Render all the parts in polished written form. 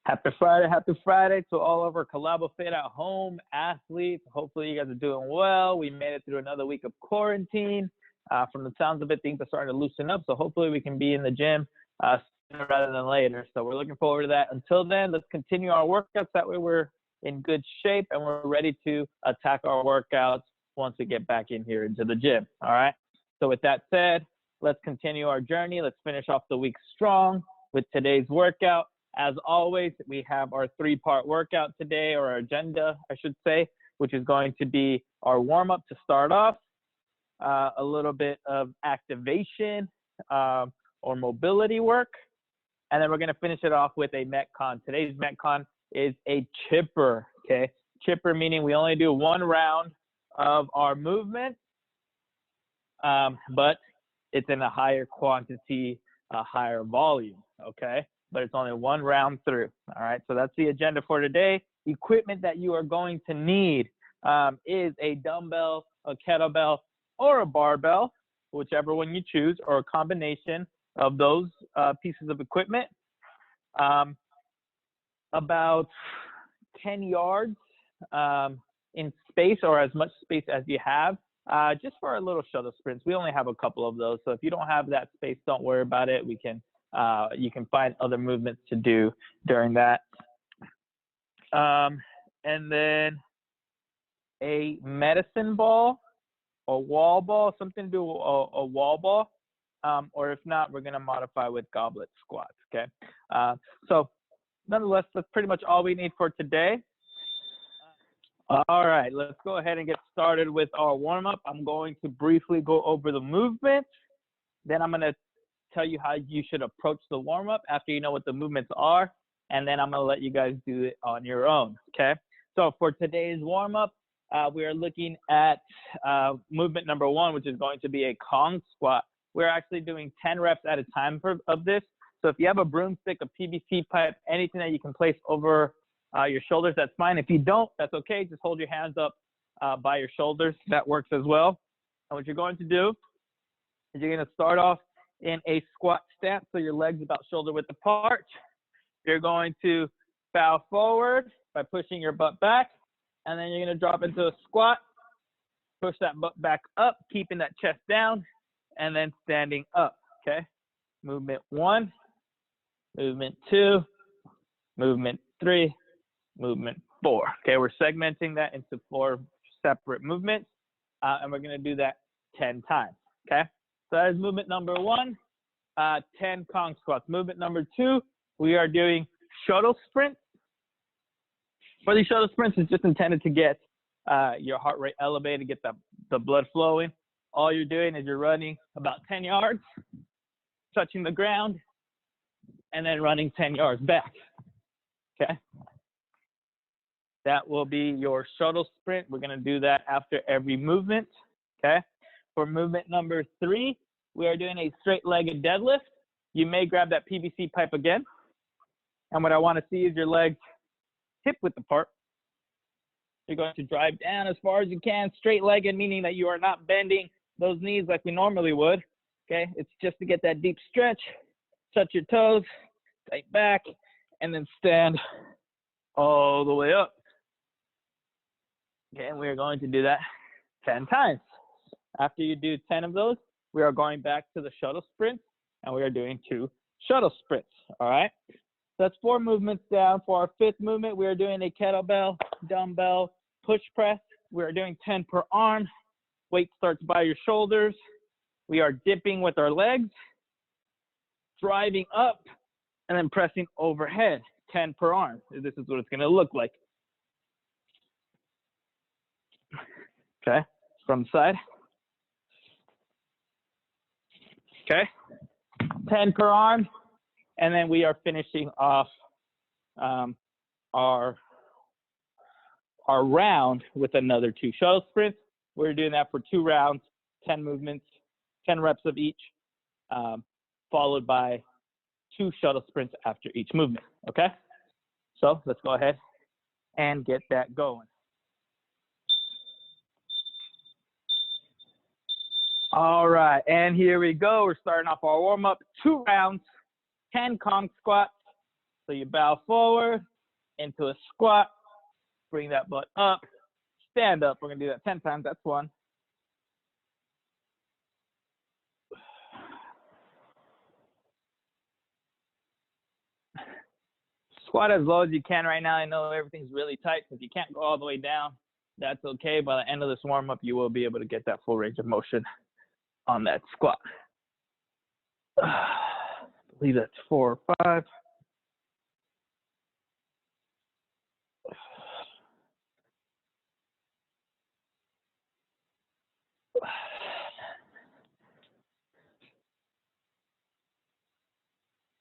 Happy Friday to all of our CollaboFit at home athletes. Hopefully you guys are doing well. We made it through another week of quarantine. From the sounds of it, things are starting to loosen up, so hopefully we can be in the gym sooner rather than later. So we're looking forward to that. Until then, let's continue our workouts. That way we're in good shape and we're ready to attack our workouts once we get back in here into the gym, all right? So with that said, let's continue our journey. Let's finish off the week strong with today's workout. As always, we have our three-part workout today, or our agenda, I should say, which is going to be our warm-up to start off, a little bit of activation or mobility work, and then we're going to finish it off with a Metcon. Today's Metcon is a chipper, okay? Chipper meaning we only do one round of our movement, but it's in a higher quantity, a higher volume, okay? But it's only one round through, all right? So that's the agenda for today. Equipment that you are going to need is a dumbbell, a kettlebell, or a barbell, whichever one you choose, or a combination of those pieces of equipment. About 10 yards in space, or as much space as you have, just for our little shuttle sprints. We only have a couple of those, so if you don't have that space, don't worry about it. We can you can find other movements to do during that. And then a medicine ball, a wall ball, something to do with a wall ball. Or if not, we're going to modify with goblet squats, okay? So nonetheless, that's pretty much all we need for today. All right, let's go ahead and get started with our warm-up. I'm going to briefly go over the movement. Then I'm going to tell you how you should approach the warm-up after you know what the movements are, and then I'm going to let you guys do it on your own, okay? So for today's warm-up, we are looking at movement number one, which is going to be a Kong squat. We're actually doing 10 reps at a time of this. So if you have a broomstick, a PVC pipe, anything that you can place over your shoulders, that's fine. If you don't, that's okay. Just hold your hands up by your shoulders. That works as well. And what you're going to do is you're going to start off in a squat stance, so your legs about shoulder width apart. You're going to bow forward by pushing your butt back, and then you're going to drop into a squat, push that butt back up, keeping that chest down, and then standing up, okay? Movement one, movement two, movement three, movement four. Okay, we're segmenting that into 4 separate movements, and we're going to do that 10 times, okay? So that is movement number one, 10 Kong squats. Movement number two, we are doing shuttle sprints. For these shuttle sprints, it's just intended to get your heart rate elevated, get the blood flowing. All you're doing is you're running about 10 yards, touching the ground, and then running 10 yards back, okay? That will be your shuttle sprint. We're going to do that after every movement, okay? For movement number three, we are doing a straight leg deadlift. You may grab that PVC pipe again. And what I want to see is your legs hip width apart. You're going to drive down as far as you can, straight legged, meaning that you are not bending those knees like we normally would, okay? It's just to get that deep stretch, touch your toes, tight back, and then stand all the way up. Okay, and we're going to do that 10 times. After you do 10 of those, we are going back to the shuttle sprint, and we are doing 2 shuttle sprints, all right? So that's 4 movements down. For our 5th movement, we are doing a kettlebell, dumbbell, push press. We are doing 10 per arm. Weight starts by your shoulders. We are dipping with our legs, driving up, and then pressing overhead, 10 per arm. This is what it's going to look like. Okay, from the side. Okay, 10 per arm, and then we are finishing off our round with another 2 shuttle sprints. We're doing that for 2 rounds, 10 movements, 10 reps of each, followed by 2 shuttle sprints after each movement, okay? So let's go ahead and get that going. All right, and here we go. We're starting off our warm-up, 2 rounds, 10 Kong squats, So you bow forward into a squat, bring that butt up, stand up. We're gonna do that 10 times, that's one. Squat as low as you can right now. I know everything's really tight, so if you can't go all the way down, that's okay. By the end of this warm-up, you will be able to get that full range of motion on that squat. I believe that's 4 or 5.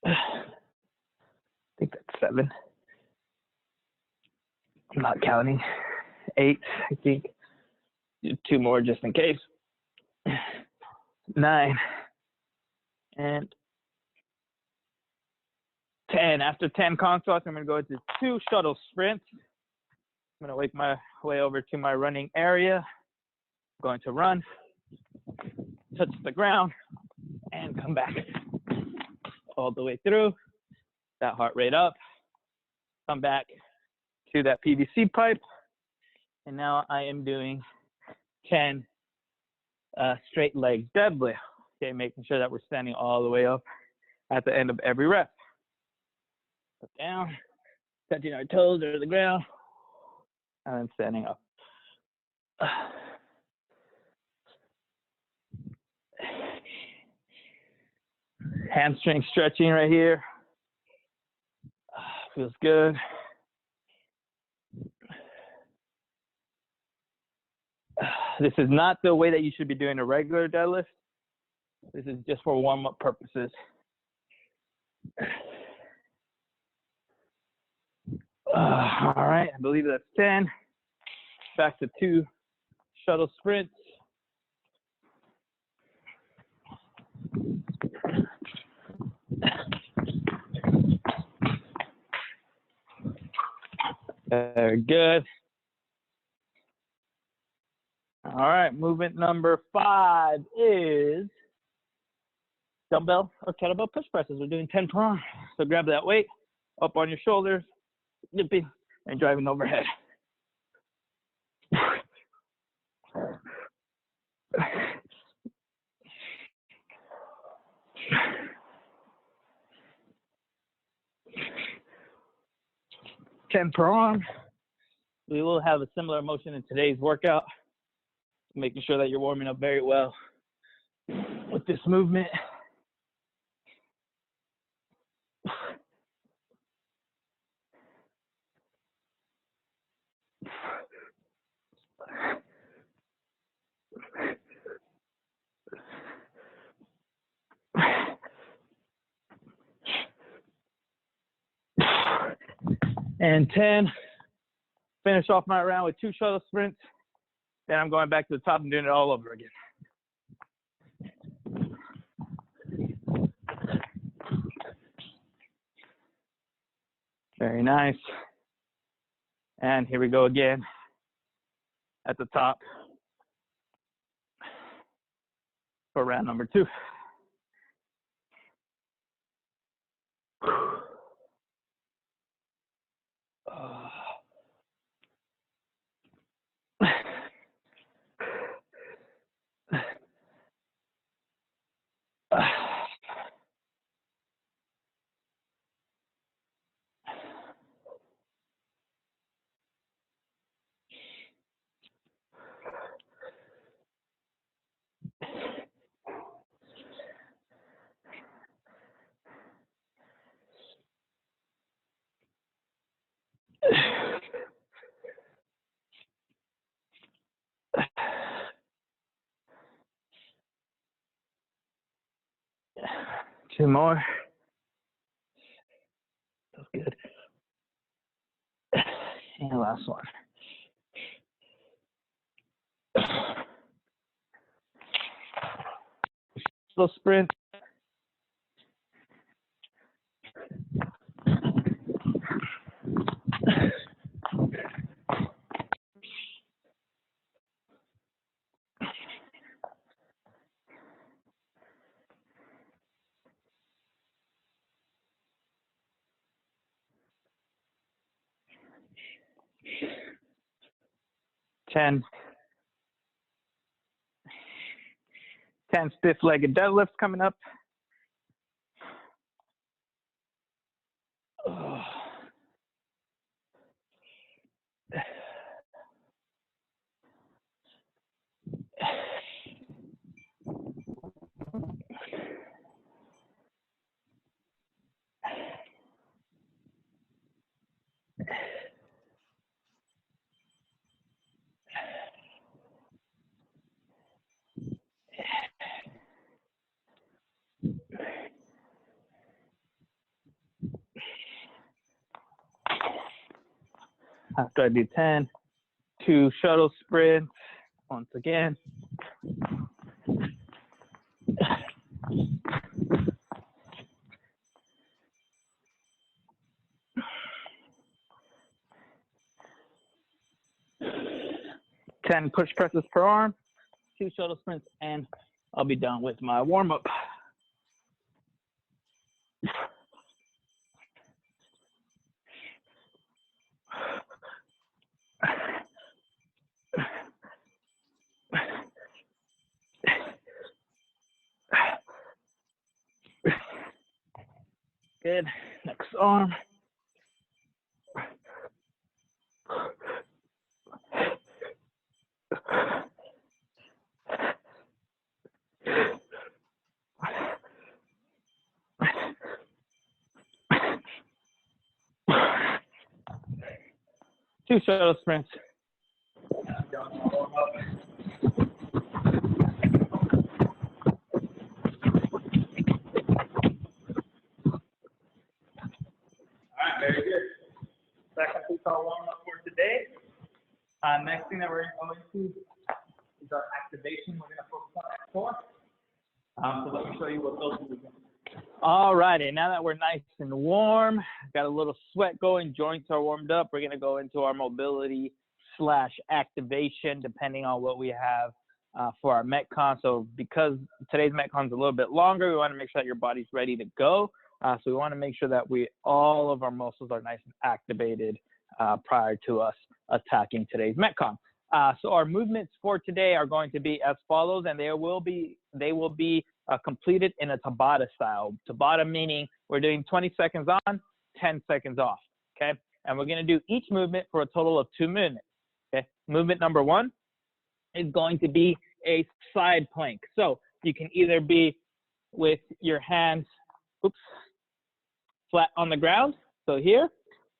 I think that's 7. I'm not counting. 8, I think. Do 2 more just in case. 9 and 10. After 10 consoles, I'm going to go into 2 shuttle sprints. I'm going to make my way over to my running area. I'm going to run, touch the ground, and come back all the way through. That heart rate up. Come back to that PVC pipe. And now I am doing 10 straight leg deadlift. Okay, making sure that we're standing all the way up at the end of every rep. Put down, touching our toes or the ground, and then standing up. Hamstring stretching right here. Feels good. This is not the way that you should be doing a regular deadlift. This is just for warm-up purposes. All right, I believe that's 10. Back to 2 shuttle sprints. Very good. All right, movement number 5 is dumbbell or kettlebell push presses. We're doing 10 per arm. So grab that weight up on your shoulders, dipping and driving overhead. Per arm. We will have a similar motion in today's workout, making sure that you're warming up very well with this movement. And 10, finish off my round with 2 shuttle sprints. Then I'm going back to the top and doing it all over again. Very nice. And here we go again at the top for round number 2. Two more. That's good. And last one. Little sprint. 10 stiff-legged deadlifts coming up. Oh. After I do 10, 2 shuttle sprints once again. Ten push presses per arm, 2 shuttle sprints, and I'll be done with my warm up. Good. Next arm. Two shuttle sprints. Very good. That completes our warm-up for today. Next thing that we're going to is our activation. We're going to focus on that core. So let me show you what those movements are. All righty, now that we're nice and warm, got a little sweat going, joints are warmed up, we're going to go into our mobility / activation, depending on what we have for our Metcon. So because today's Metcon is a little bit longer, we want to make sure that your body's ready to go. So we want to make sure that all of our muscles are nice and activated prior to us attacking today's Metcon. So our movements for today are going to be as follows, and they will be completed in a Tabata style. Tabata meaning we're doing 20 seconds on, 10 seconds off, okay? And we're going to do each movement for a total of 2 minutes, okay? Movement number 1 is going to be a side plank. So you can either be with your hands, flat on the ground, so here,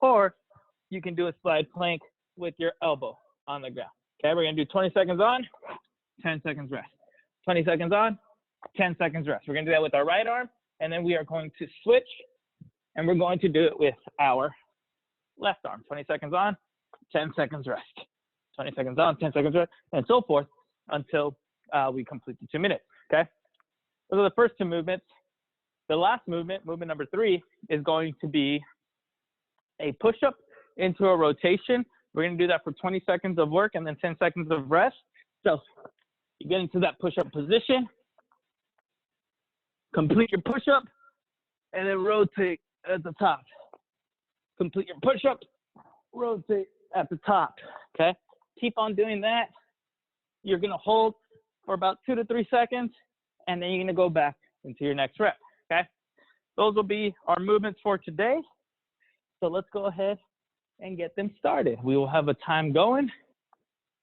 or you can do a slide plank with your elbow on the ground. Okay, we're gonna do 20 seconds on, 10 seconds rest. 20 seconds on, 10 seconds rest. We're gonna do that with our right arm, and then we are going to switch, and we're going to do it with our left arm. 20 seconds on, 10 seconds rest. 20 seconds on, 10 seconds rest, and so forth until we complete the 2 minutes, okay? Those are the first 2 movements. The last movement, movement number 3, is going to be a push-up into a rotation. We're going to do that for 20 seconds of work and then 10 seconds of rest. So you get into that push-up position, complete your push-up, and then rotate at the top. Complete your push-up, rotate at the top, okay? Keep on doing that. You're going to hold for about 2 to 3 seconds, and then you're going to go back into your next rep. Okay, those will be our movements for today. So let's go ahead and get them started. We will have a time going,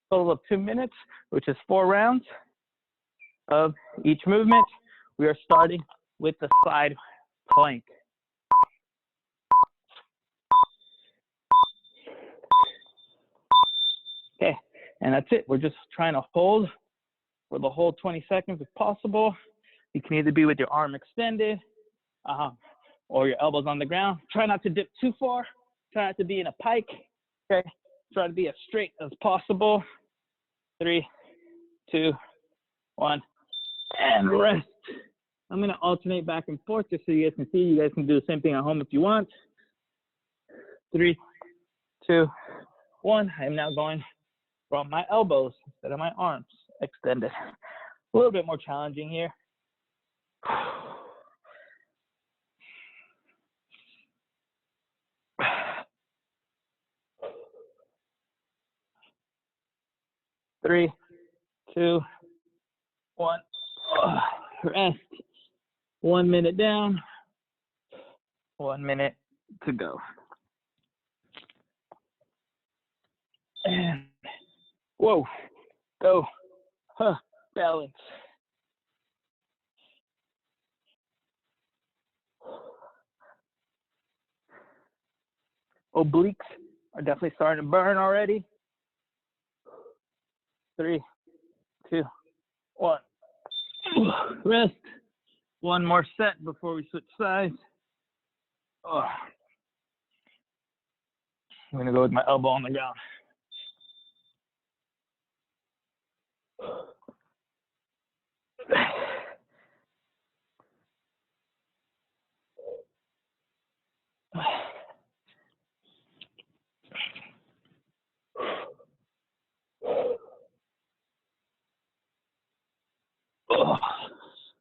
total of 2 minutes, which is 4 rounds of each movement. We are starting with the side plank. Okay, and that's it. We're just trying to hold for the whole 20 seconds if possible. You can either be with your arm extended or your elbows on the ground. Try not to dip too far. Try not to be in a pike. Okay. Try to be as straight as possible. 3, 2, 1, and rest. I'm going to alternate back and forth just so you guys can see. You guys can do the same thing at home if you want. 3, 2, 1. I am now going from my elbows instead of my arms extended. A little bit more challenging here. 3, 2, 1. Rest. 1 minute down. 1 minute to go. And whoa, go. Balance. Obliques are definitely starting to burn already. 3, 2, 1. Rest. 1 more set before we switch sides. I'm gonna go with my elbow on the ground.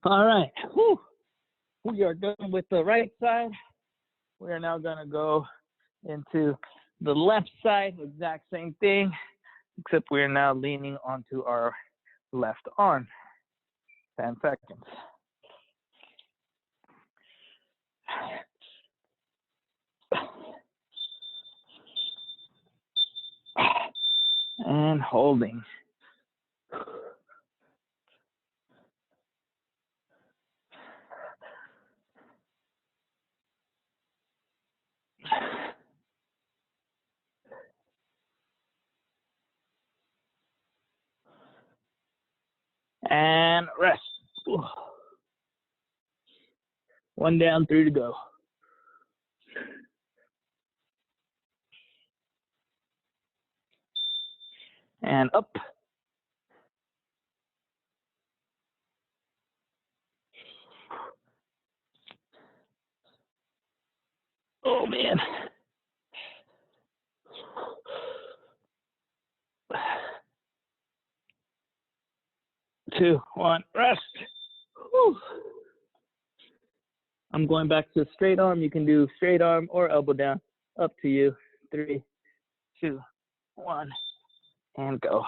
All right. Whew. We are done with the right side. We are now going to go into the left side, exact same thing, except we are now leaning onto our left arm. 10 seconds. And holding. And rest. 1 down, 3 to go. And up. Oh man. 2, 1, rest. Whew. I'm going back to straight arm. You can do straight arm or elbow down. Up to you. 3, 2, 1, and go.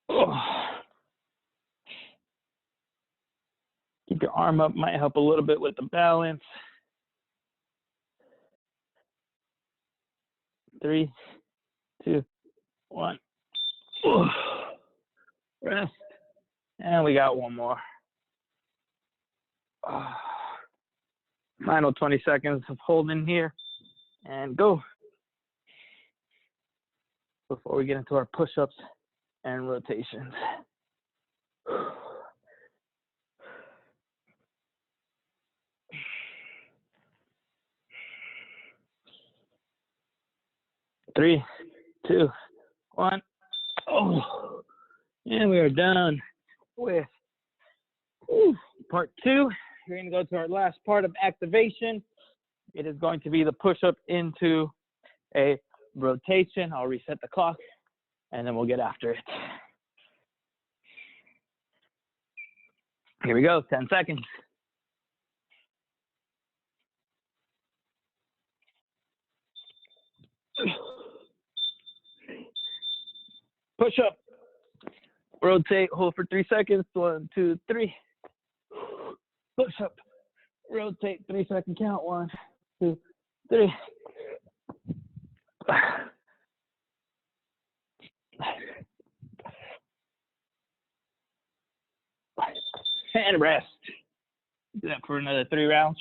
Oh. Keep your arm up, might help a little bit with the balance. 3, 2, 1. Oh. Rest. And we got 1 more. Oh. Final 20 seconds of holding here. And go. Before we get into our push-ups and rotations. 3, 2, 1. Oh, and we are done with part 2. We're going to go to our last part of activation. It is going to be the push-up into a rotation. I'll reset the clock, and then we'll get after it. Here we go, 10 seconds. Push up, rotate, hold for 3 seconds. 1, 2, 3. Push up, rotate, 3 second count. 1, 2, 3. And rest. Do that for another 3 rounds.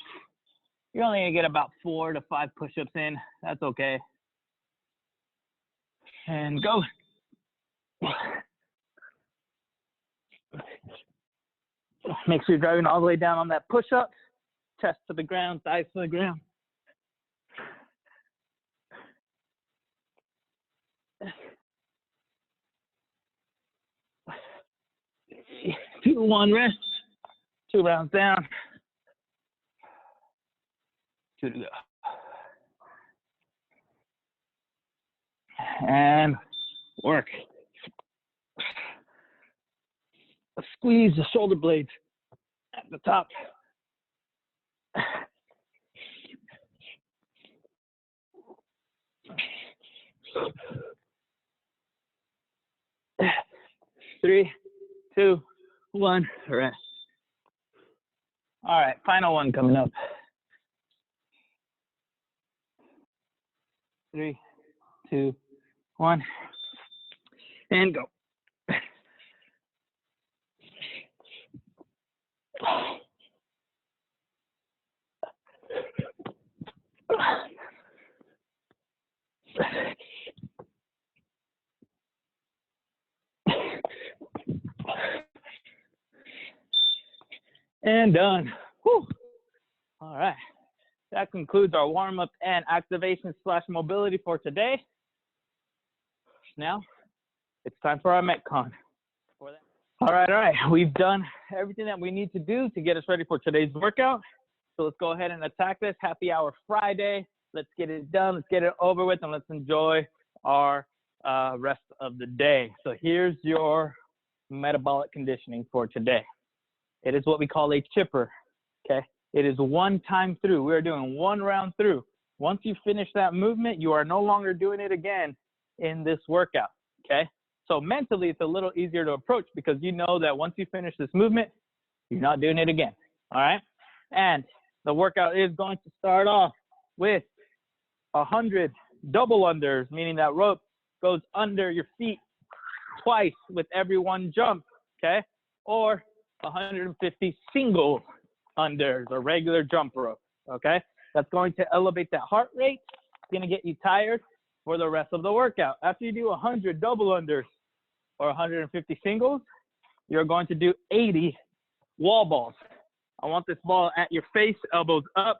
You're only gonna get about 4 to 5 push-ups in. That's okay. And go. Make sure you're driving all the way down on that push-up. Chest to the ground, thighs to the ground. Two, 1, rest. 2 rounds down. 2 to go. And work. Squeeze the shoulder blades at the top. 3, 2, 1, rest. All right, final one coming up. 3, 2, 1, and go. And done. Whew. All right. That concludes our warm-up and activation / mobility for today. Now, it's time for our Metcon. All right. We've done everything that we need to do to get us ready for today's workout. So let's go ahead and attack this. Happy Hour Friday. Let's get it done. Let's get it over with, and let's enjoy our rest of the day. So here's your metabolic conditioning for today. It is what we call a chipper, okay? It is one time through. We are doing one round through. Once you finish that movement, you are no longer doing it again in this workout, okay? So mentally, it's a little easier to approach because you know that once you finish this movement, you're not doing it again, all right? And the workout is going to start off with 100 double unders, meaning that rope goes under your feet twice with every one jump, okay? Or 150 single unders or regular jump rope, okay? That's going to elevate that heart rate. It's going to get you tired for the rest of the workout. After you do 100 double unders or 150 singles, you're going to do 80 wall balls. I want this ball at your face, elbows up.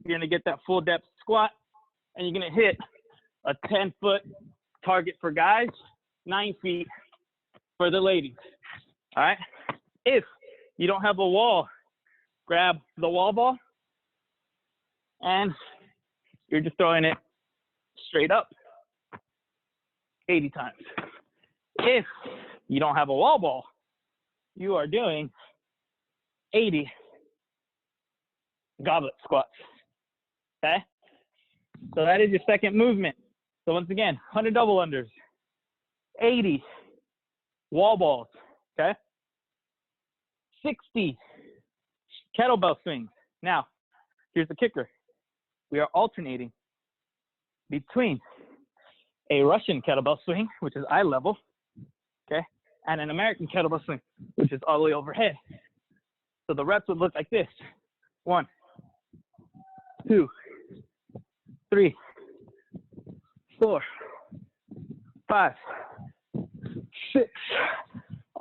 You're going to get that full depth squat, and you're going to hit a 10-foot target for guys, 9 feet for the ladies, all right? If you don't have a wall, grab the wall ball, and you're just throwing it straight up 80 times. If you don't have a wall ball, you are doing 80 goblet squats, okay? So that is your second movement. So once again, 100 double unders, 80 wall balls, okay? 60 kettlebell swings. Now, here's the kicker. We are alternating between a Russian kettlebell swing, which is eye level, okay, and an American kettlebell swing, which is all the way overhead. So the reps would look like this. 1, 2, 3, 4, 5, 6,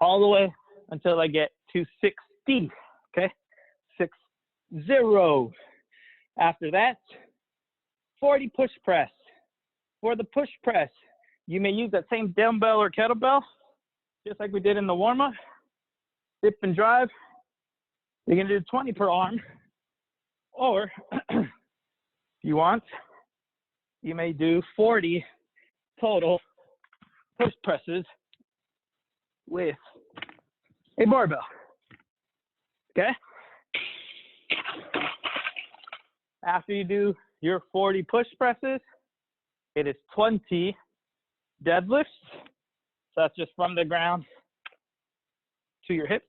all the way until I get to 60, okay? 60. After that, 40 push press. For the push press, you may use that same dumbbell or kettlebell, just like we did in the warm-up. Dip and drive. You're gonna do 20 per arm. Or, if you want, you may do 40 total push presses with a barbell, okay? After you do your 40 push presses, it is 20 deadlifts. So that's just from the ground to your hips.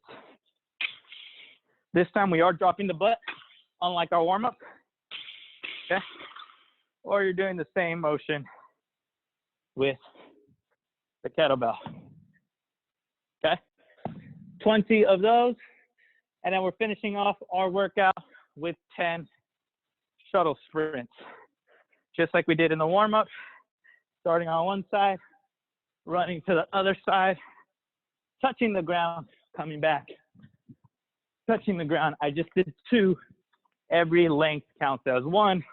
This time we are dropping the butt, unlike our warm-up, okay? Or you're doing the same motion with the kettlebell, okay? 20 of those, and then we're finishing off our workout with 10 shuttle sprints, just like we did in the warm-up, starting on one side, running to the other side, touching the ground, coming back, touching the ground. I just did 2. Every length counts as 1,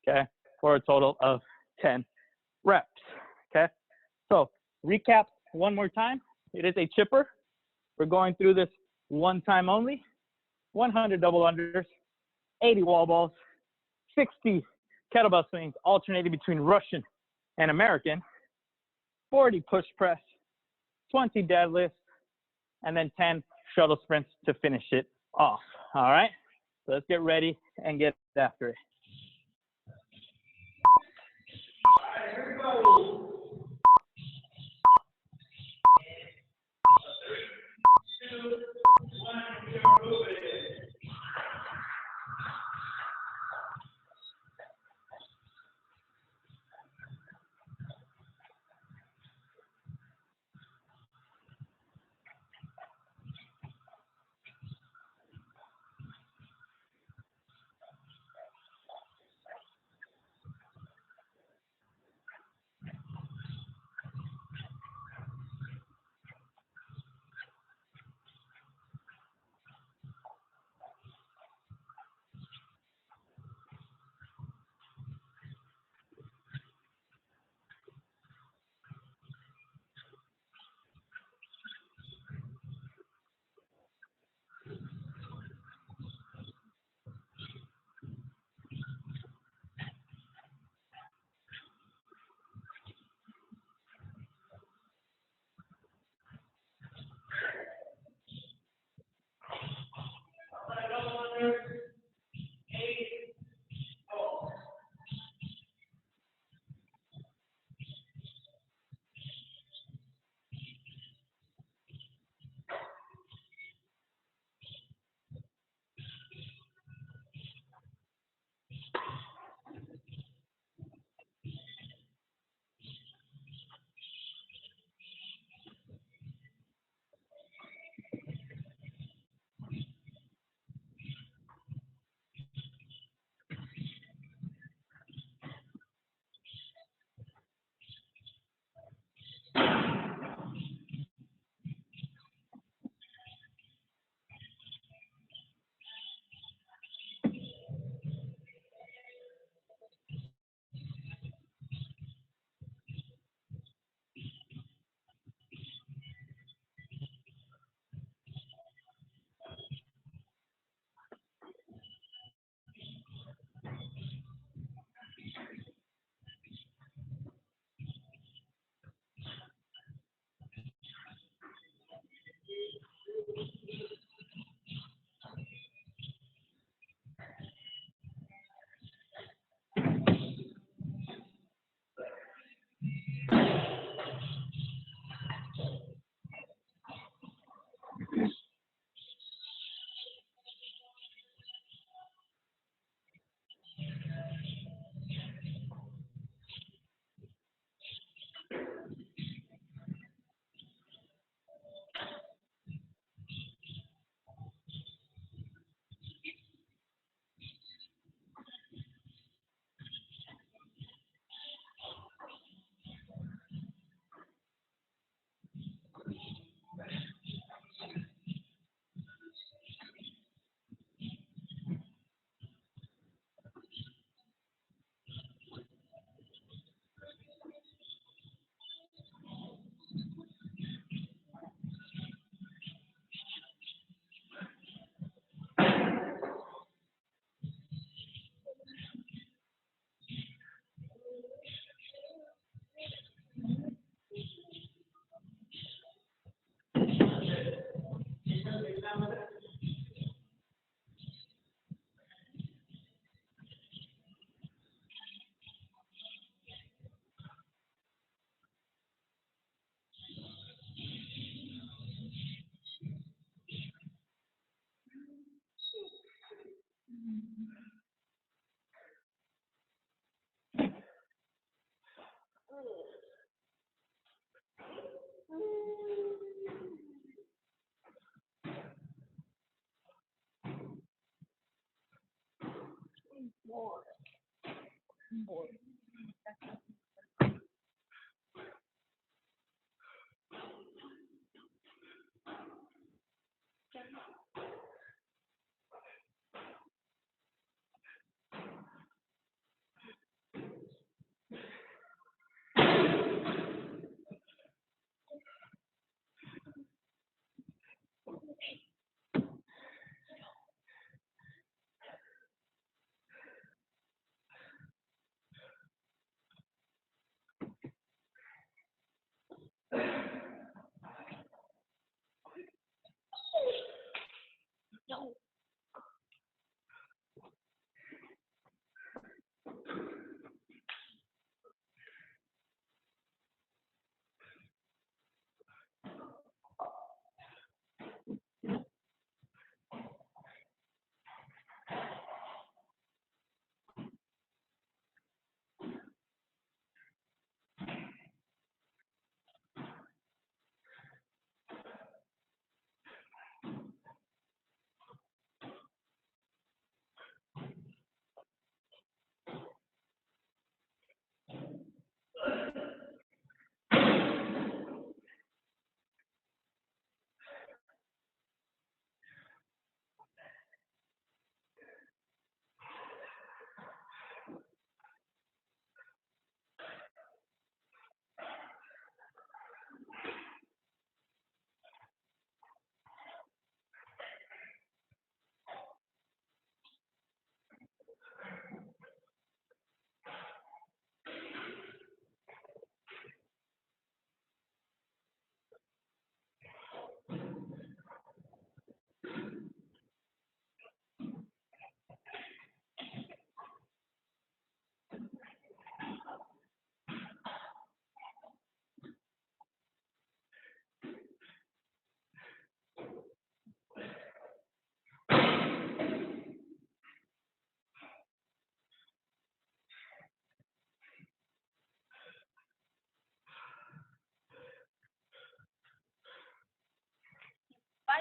okay, for a total of 10 reps, okay? So recap one more time. It is a chipper. We're going through this one time only. 100 double unders, 80 wall balls, 60 kettlebell swings alternating between Russian and American, 40 push press, 20 deadlifts, and then 10 shuttle sprints to finish it off. All right, so let's get ready and get after it. All right, here we go.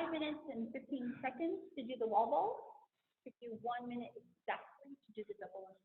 5 minutes and 15 seconds to do the wall balls. It took you 1 minute exactly to do the double ones.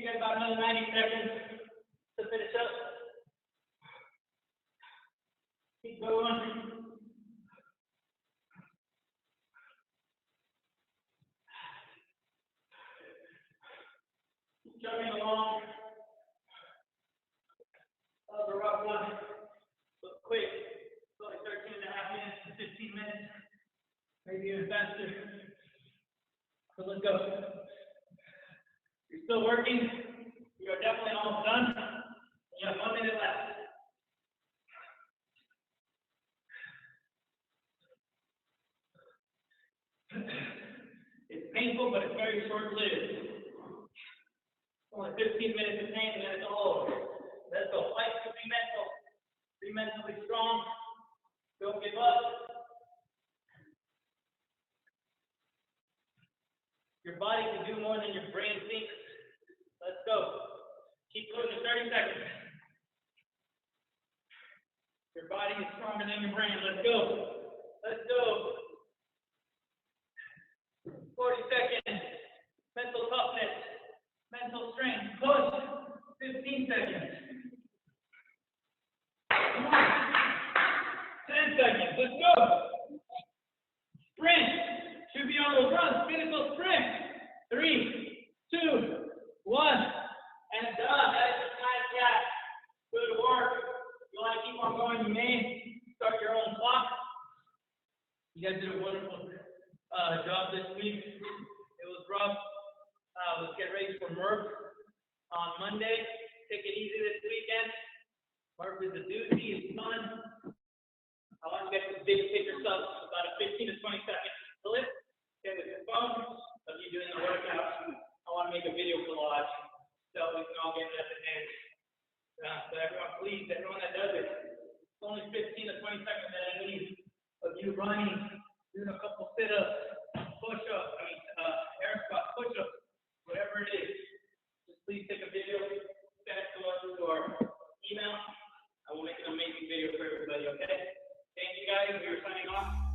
got about another 90 seconds to finish up. Keep going. Keep chugging along. That was a rough one, but quick. It's only 13 and a half minutes to 15 minutes, maybe even faster. So let's go. You're still working. You are definitely almost done. You have 1 minute left. It's painful, but it's very short-lived. Only 15 minutes of pain, and then it's all over. Let's go. Fight to be mental. Be mentally strong. Don't give up. Your body can do more than your brain thinks. Let's go. Keep pushing 30 seconds. Your body is stronger than your brain. Let's go. Let's go. 40 seconds. Mental toughness. Mental strength. Push. 15 seconds. Come on. 10 seconds. Let's go. Sprint. Should be on those runs. Finish those sprints. 3, 2, 1. And done. That is the time cap. Good work. You want to keep on going, you may start your own clock. You guys did a wonderful job this week. It was rough. Let's get ready for Murph on Monday. Take it easy this weekend. Murph is a doozy. It's fun. I want to get some big picture stuff, about a 15 to 20 second clip. Okay, with your phone of you doing the workout. I want to make a video collage so we can all get it at the end. So everyone, please, everyone that does it, it's only 15 to 20 seconds that I need of you running, doing a couple sit-ups, push-ups, air squat, push-ups, whatever it is. Just please take a video, send it to us to our email. I will make an amazing video for everybody, okay? Thank you guys. We are signing off.